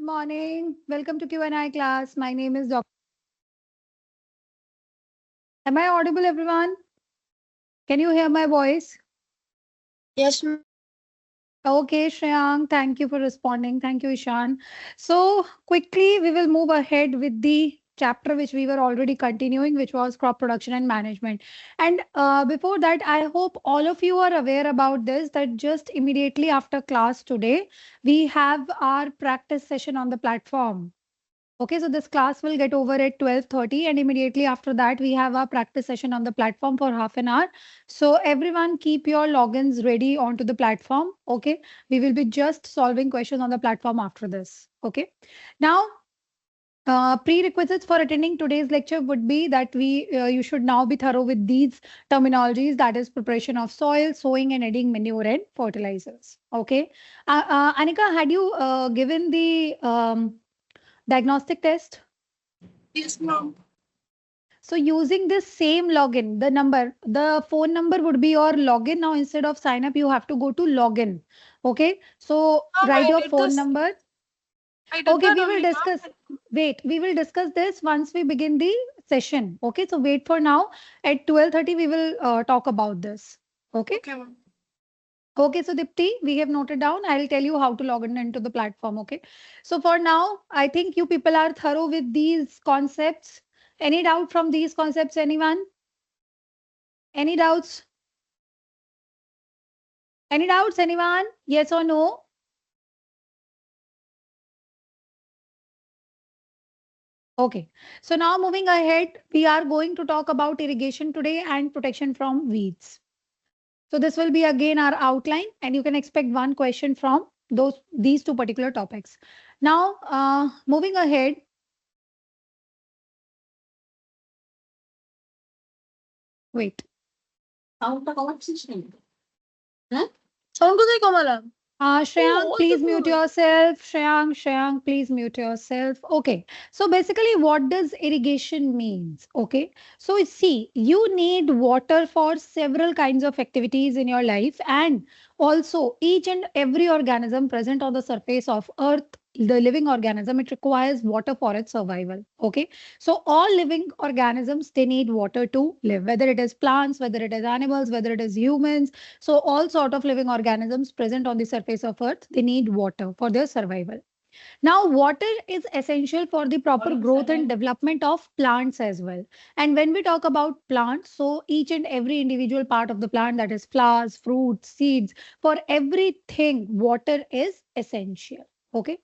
morning. Welcome to Q&A class. My name is Dr. Am I audible, everyone? Can you hear my voice? Yes, ma'am. Okay, Shreyang, thank you for responding. Thank you, Ishan. So, quickly, we will move ahead with the chapter which we were already continuing, which was crop production and management. And before that, I hope all of you are aware about this, that just immediately after class today, we have our practice session on the platform. Okay, so this class will get over at 12:30 and immediately after that we have our practice session on the platform for half an hour. So everyone keep your logins ready onto the platform. Okay, we will be just solving questions on the platform after this. Okay, now prerequisites for attending today's lecture would be that you should now be thorough with these terminologies, that is preparation of soil, sowing and adding manure and fertilizers. Okay, Anika, had you given the diagnostic test? Yes, ma'am. So using this same login, the phone number would be your login. Now instead of sign up, you have to go to login. Okay. So Ma'am, write your phone number. I did Okay, that we will only, ma'am. discuss. Wait, we will discuss this once we begin the session. Okay, so wait for now. At 12:30, we will talk about this. Okay. Okay, ma'am. Okay, so Dipti, we have noted down. I'll tell you how to log in into the platform. Okay. So for now, I think you people are thorough with these concepts. Any doubt from these concepts, anyone? Any doubts? Any doubts, anyone? Yes or no? Okay. So now moving ahead, we are going to talk about irrigation today and protection from weeds. So this will be again our outline and you can expect one question from these two particular topics. Now, moving ahead. Wait. Sound का conversation है? Sound को देखो madam. Shreyang, please mute yourself. Shreyang, please mute yourself. Okay. So basically, what does irrigation means? Okay. So see, you need water for several kinds of activities in your life, and also each and every organism present on the surface of Earth, the living organism, it requires water for its survival. Okay. So all living organisms, they need water to live, whether it is plants, whether it is animals, whether it is humans. So all sort of living organisms present on the surface of Earth, they need water for their survival. Now, water is essential for the proper growth and development of plants as well. And when we talk about plants, so each and every individual part of the plant, that is flowers, fruits, seeds, for everything, water is essential. Okay.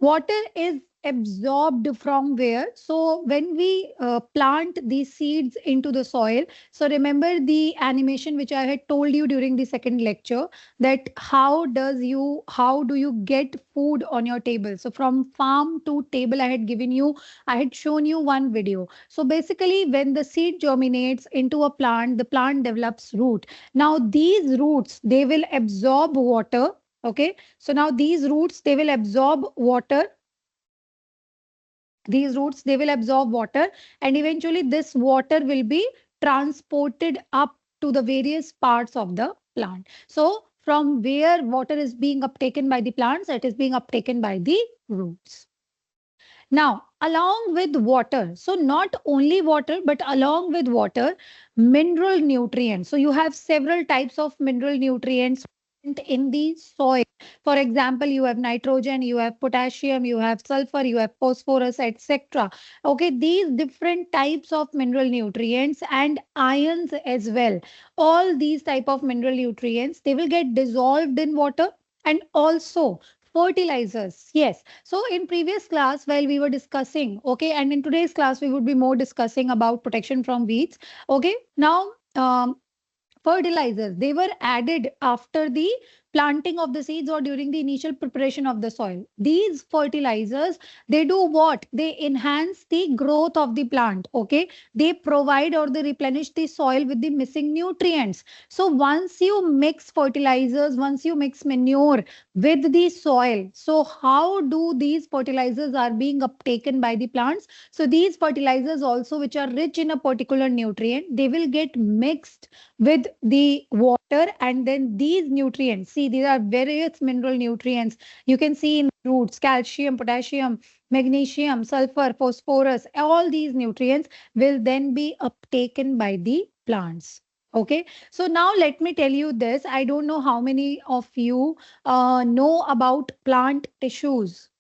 Water is absorbed from where? So when we plant these seeds into the soil, so remember the animation which I had told you during the second lecture, that how do you get food on your table? So from farm to table, I had shown you one video. So basically when the seed germinates into a plant, the plant develops root. Now these roots, they will absorb water. Okay, so now these roots, they will absorb water. These roots, they will absorb water and eventually this water will be transported up to the various parts of the plant. So from where water is being uptaken by the plants, it is being uptaken by the roots. Now, along with water, so not only water, but along with water, mineral nutrients. So you have several types of mineral nutrients in the soil. For example, you have nitrogen, you have potassium, you have sulfur, you have phosphorus, etc. Okay, these different types of mineral nutrients and ions as well. All these type of mineral nutrients, they will get dissolved in water and also fertilizers. Yes. So in previous class, while we were discussing, okay, and in today's class, we would be more discussing about protection from weeds. Okay. Now, fertilizers, they were added after the planting of the seeds or during the initial preparation of the soil. These fertilizers, they do what? They enhance the growth of the plant. Okay, they provide or they replenish the soil with the missing nutrients. So once you mix fertilizers, once you mix manure with the soil, so how do these fertilizers are being uptaken by the plants? So these fertilizers also, which are rich in a particular nutrient, they will get mixed with the water and then these nutrients, see these are various mineral nutrients. You can see in roots, calcium, potassium, magnesium, sulfur, phosphorus, all these nutrients will then be uptaken by the plants. Okay, so now let me tell you this. I don't know how many of you know about plant tissues.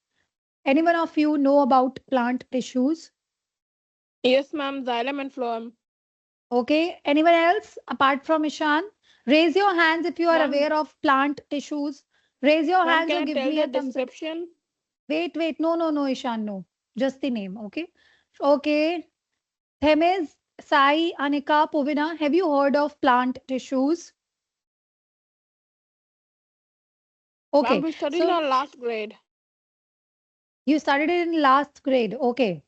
Anyone of you know about plant tissues? Yes, ma'am. Xylem and phloem. Okay, anyone else apart from Ishan? Raise your hands if you are Ma'am, aware of plant tissues. Raise your ma'am, hands or can I give tell me a the thumbs up. description? Wait. No, Ishan, no. Just the name, okay? Okay. Themiz, Sai, Anika, Puvina, have you heard of plant tissues? Ma'am, Okay, we studied in so our last grade. you studied it in last grade. Okay.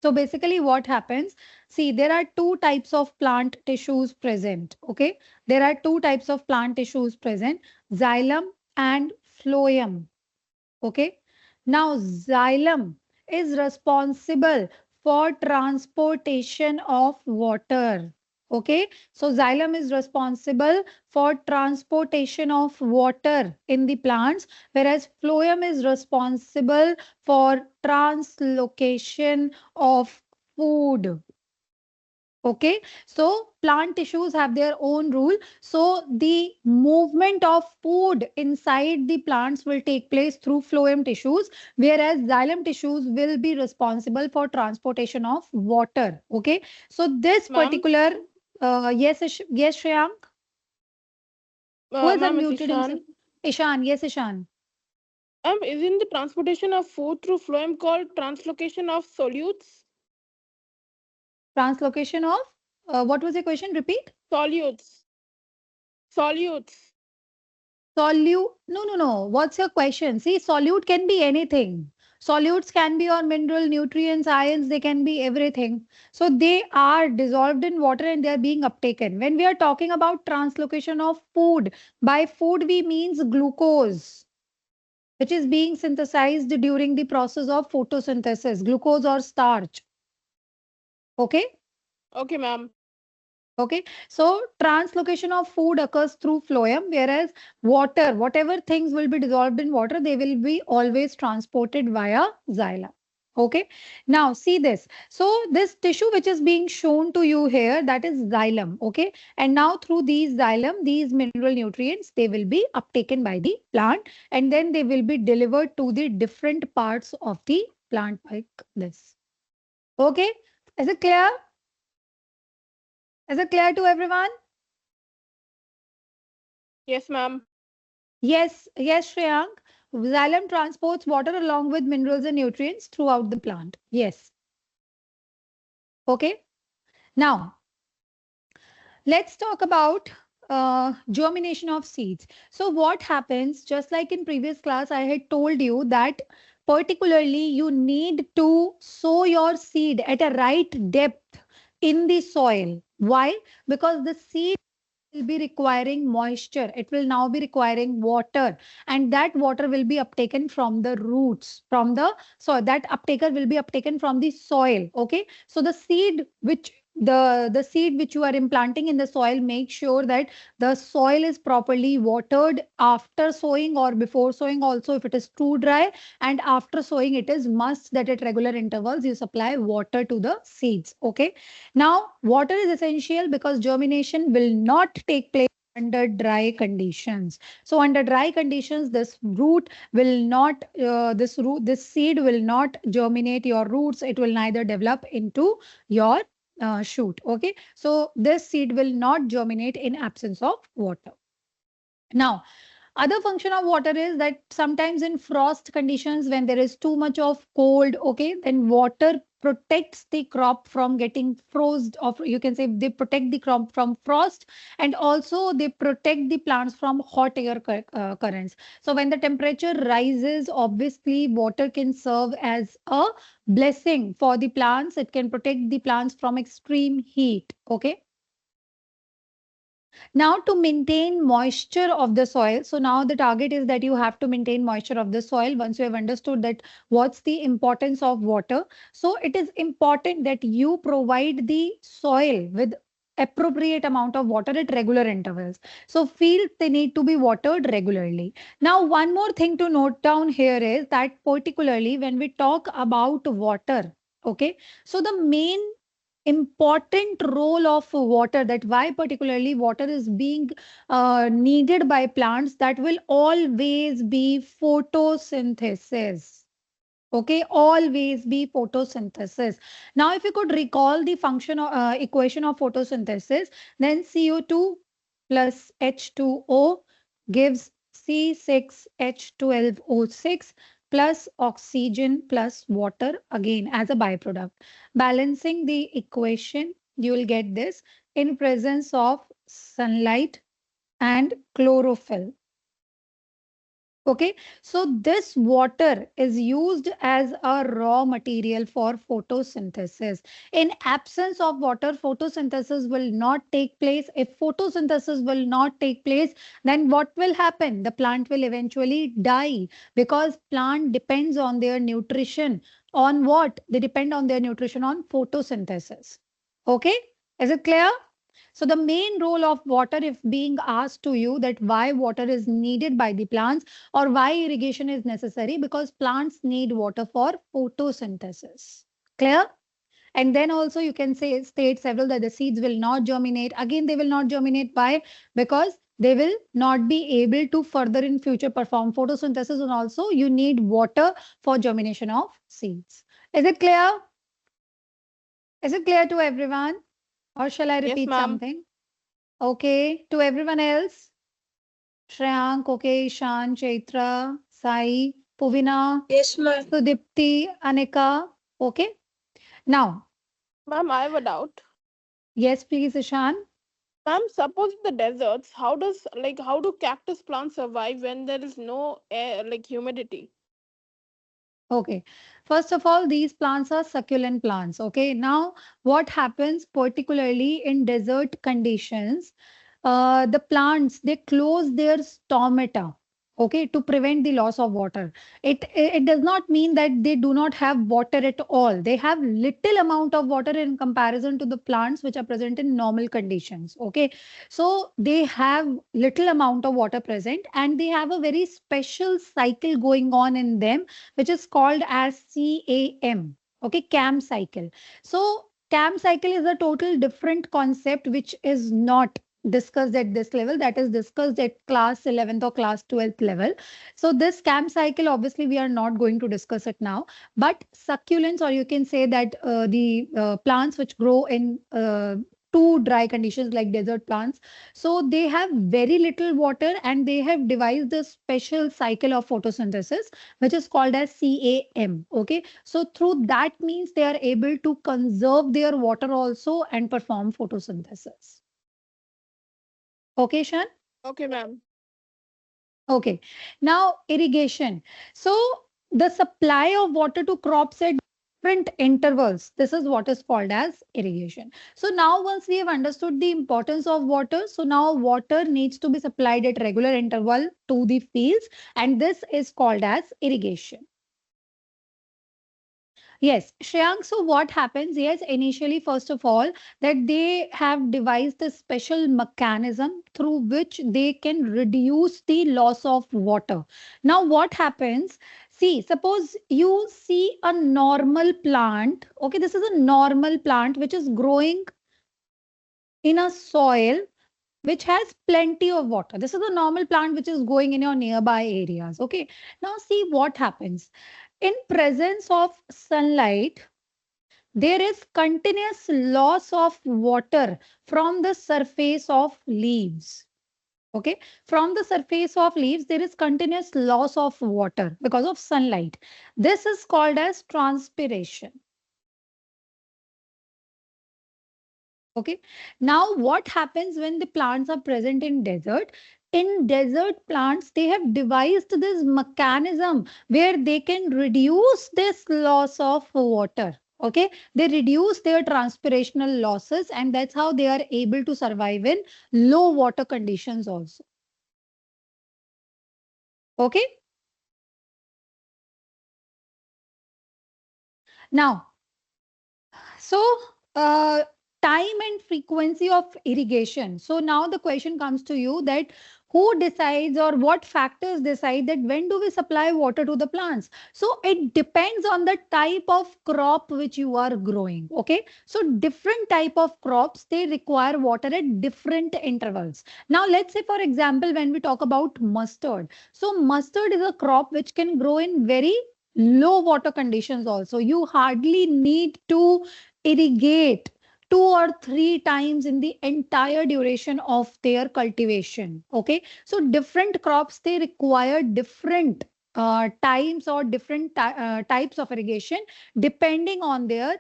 So basically what happens, see, there are two types of plant tissues present. Okay. There are two types of plant tissues present, xylem and phloem. Okay. Now, xylem is responsible for transportation of water. Okay. So, xylem is responsible for transportation of water in the plants, whereas phloem is responsible for translocation of food. Okay, so plant tissues have their own rule. So the movement of food inside the plants will take place through phloem tissues, whereas xylem tissues will be responsible for transportation of water. Okay, so this Ma'am, particular, yes, yes, Shreyank, who has ma'am, it's unmuted himself? Ishan. Ishan, yes, Ishan. Isn't the transportation of food through phloem called translocation of solutes? Translocation of, what was the question? Repeat. Solutes. Solutes. Solute, no. What's your question? See, solute can be anything. Solutes can be your mineral, nutrients, ions, they can be everything. So they are dissolved in water and they are being uptaken. When we are talking about translocation of food, by food we means glucose, which is being synthesized during the process of photosynthesis, glucose or starch. Okay? Okay, ma'am. Okay, so translocation of food occurs through phloem, whereas water, whatever things will be dissolved in water, they will be always transported via xylem. Okay, now see this. So this tissue which is being shown to you here, that is xylem. Okay, and now through these xylem, these mineral nutrients, they will be uptaken by the plant and then they will be delivered to the different parts of the plant like this. Okay, is it clear? Is it clear to everyone? Yes, ma'am. Yes, Shreyank. Xylem transports water along with minerals and nutrients throughout the plant. Yes. Okay. Now, let's talk about germination of seeds. So what happens, just like in previous class, I had told you that particularly you need to sow your seed at a right depth in the soil. Why? Because the seed will be requiring moisture. It will now be requiring water, and that water will be uptaken from the roots, from the soil. That uptaker will be uptaken from the soil. Okay, so the seed which you are implanting in the soil, make sure that the soil is properly watered after sowing or before sowing also if it is too dry, and after sowing it is must that at regular intervals you supply water to the seeds. Okay, now, water is essential because germination will not take place under dry conditions. So, under dry conditions, this seed will not germinate your roots. It will neither develop into your shoot. Okay, so this seed will not germinate in absence of water. Now, other function of water is that sometimes in frost conditions, when there is too much of cold, okay, then water protects the crop from getting frozen, or you can say they protect the crop from frost, and also they protect the plants from hot air currents. So when the temperature rises, obviously water can serve as a blessing for the plants. It can protect the plants from extreme heat. Okay. Now to maintain moisture of the soil. So now the target is that you have to maintain moisture of the soil once you have understood that what's the importance of water. So it is important that you provide the soil with appropriate amount of water at regular intervals. So fields, they need to be watered regularly. Now, one more thing to note down here is that particularly when we talk about water, okay, so the main important role of water, that why particularly water is being needed by plants, that will always be photosynthesis. Okay, always be photosynthesis. Now, if you could recall the function equation of photosynthesis, then CO2 plus H2O gives C6H12O6 plus oxygen plus water again as a byproduct. Balancing the equation, you will get this in presence of sunlight and chlorophyll. Okay, so this water is used as a raw material for photosynthesis. In absence of water, photosynthesis will not take place. If photosynthesis will not take place, then what will happen? The plant will eventually die, because plant depends on their nutrition. On what? They depend on their nutrition on photosynthesis. Okay, is it clear? So the main role of water, if being asked to you that why water is needed by the plants or why irrigation is necessary, because plants need water for photosynthesis. Clear? And then also you can say state several that the seeds will not germinate. Again, they will not germinate. Why? Because they will not be able to further in future perform photosynthesis, and also you need water for germination of seeds. Is it clear? Is it clear to everyone? Or shall I Yes, repeat ma'am. something? Okay, to everyone else? Shreyank, okay, Ishan, Chaitra, Sai, Puvina, Yes, ma'am. Sudipti, Anika. Okay. Now, Ma'am, I have a doubt. yes, please, Ishan. Ma'am, suppose in the deserts, how do cactus plants survive when there is no air, like humidity? Okay. First of all, these plants are succulent plants. Okay. Now, what happens particularly in desert conditions? The plants, they close their stomata, okay, to prevent the loss of water. It does not mean that they do not have water at all. They have little amount of water in comparison to the plants which are present in normal conditions. Okay, so they have little amount of water present, and they have a very special cycle going on in them, which is called as CAM. Okay, CAM cycle. So CAM cycle is a total different concept which is not discussed at this level, that is discussed at class 11th or class 12th level. So this CAM cycle, obviously we are not going to discuss it now, but succulents, or you can say that the plants which grow in too dry conditions like desert plants, so they have very little water, and they have devised a special cycle of photosynthesis which is called as CAM. Okay, so through that means they are able to conserve their water also and perform photosynthesis. Okay, Shan? Okay, ma'am. Okay. Now, irrigation. So, the supply of water to crops at different intervals. This is what is called as irrigation. So, now once we have understood the importance of water, so now water needs to be supplied at regular interval to the fields, and this is called as irrigation. Yes, Shreyank, so what happens? Yes, initially, first of all, that they have devised a special mechanism through which they can reduce the loss of water. Now, what happens? See, suppose you see a normal plant. Okay, this is a normal plant which is growing in a soil which has plenty of water. This is a normal plant which is going in your nearby areas. Okay, now see what happens. In presence of sunlight, there is continuous loss of water from the surface of leaves. Okay, from the surface of leaves, there is continuous loss of water because of sunlight. This is called as transpiration. Okay, now what happens when the plants are present in desert? In desert plants, they have devised this mechanism where they can reduce this loss of water. Okay, they reduce their transpirational losses, and that's how they are able to survive in low water conditions also. Okay, now, so uh, time and frequency of irrigation. So now the question comes to you that who decides or what factors decide that when do we supply water to the plants? So it depends on the type of crop which you are growing. Okay. So different type of crops, they require water at different intervals. Now let's say, for example, when we talk about mustard. So mustard is a crop which can grow in very low water conditions also. You hardly need to irrigate 2 or 3 times in the entire duration of their cultivation. Okay. So different crops, they require different times or different types of irrigation depending on their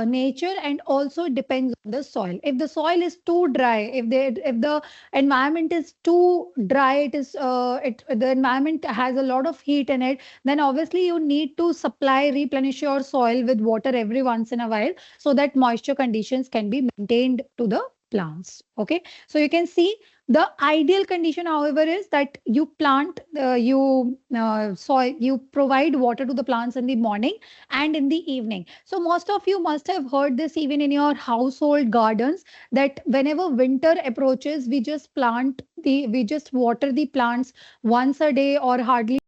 nature, and also depends on the soil. If the soil is too dry, if the environment is too dry, the environment has a lot of heat in it, then obviously you need to replenish your soil with water every once in a while, so that moisture conditions can be maintained to the plants. Okay. So you can see the ideal condition, however, is that you plant, you provide water to the plants in the morning and in the evening. So most of you must have heard this even in your household gardens, that whenever winter approaches, we just water the plants once a day or hardly